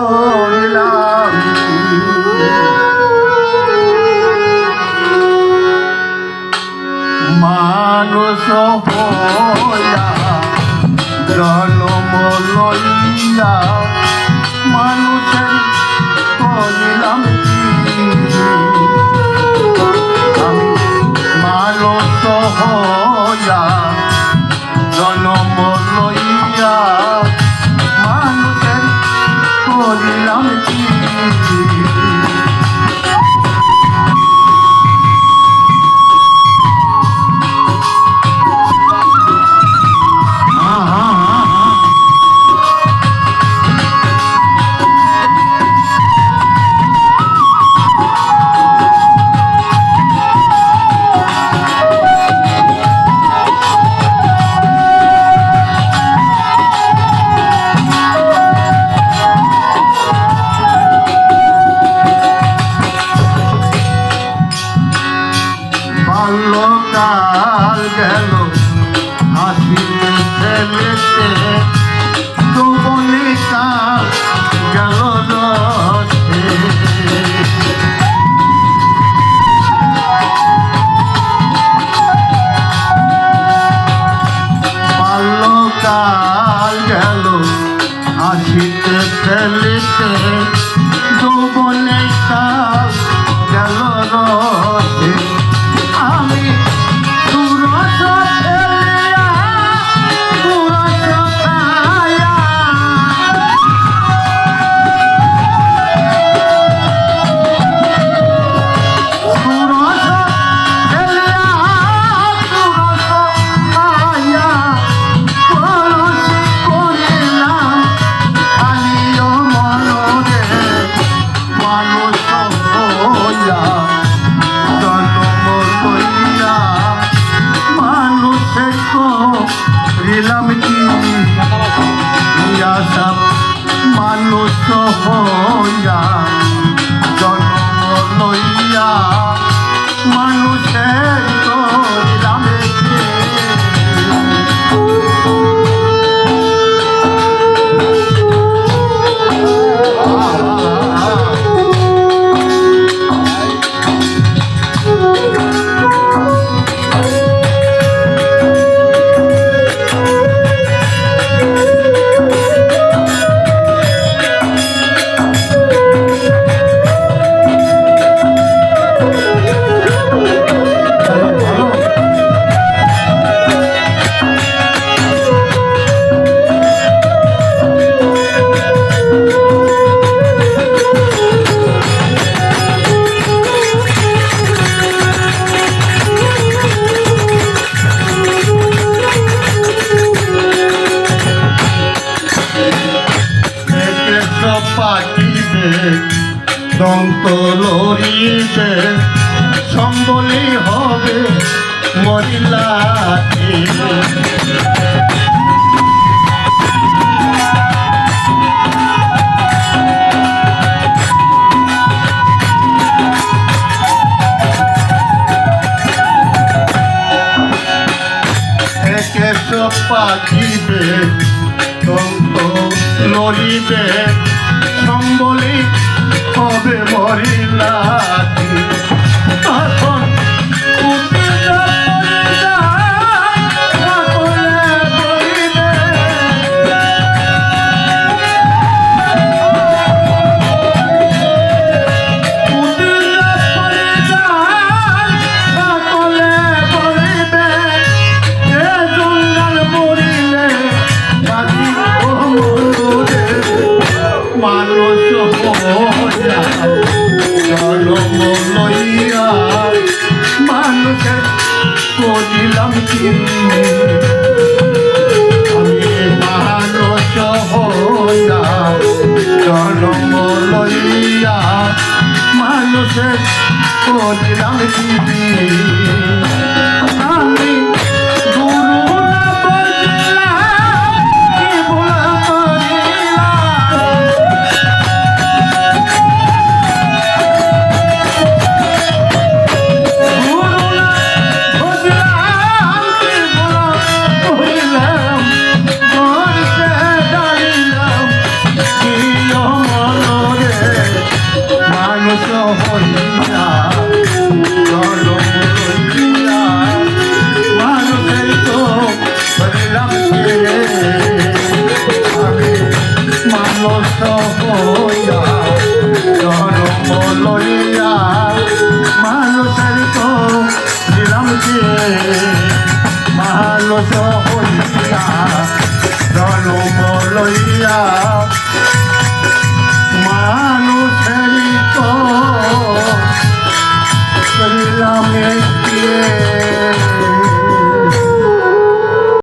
করিলাম মানুষ হইয়া জন্ম লইয়া মানুষের করিলাম আমি মানুষ হইয়া জন্ম লইয়া মানুষের করিলাম বাল্যকাল গেল হাসিতে খেলেতে যৌবনে কাল গেল রসে বাল্যকাল গেল হাসিতে খেলেতে যৌবনে কাল গেল রসে আমি সুরস ফেলিয়া সুরস খায়া সুরস ফেলিয়া সুরস খায়া কলসি করিলাম আনিও মনরে মানুষ হইয়া করিলাম কি সব মানুষ হইয়া জন্ম লইয়া মানুষের করিলাম পাখিতে দন্ত লড়িতে সম্বলি হবে মরিলাতে সব পাখিতে দন্ত লড়িবে সম্বলি হবে মরিলাতে তখন মানুষ হইয়া জন্ম লইয়া মানুষের করিলাম কি আমি মানুষ হইয়া জন্ম লইয়া মানুষের করিলাম কি আমি ও মনরে মানুষ হইয়া জনম লইয়া মানুষের তো বলিলাম কে আমি মানুষ হইয়া জনম লইয়া মানুষের তো দিলাম কে মানুষ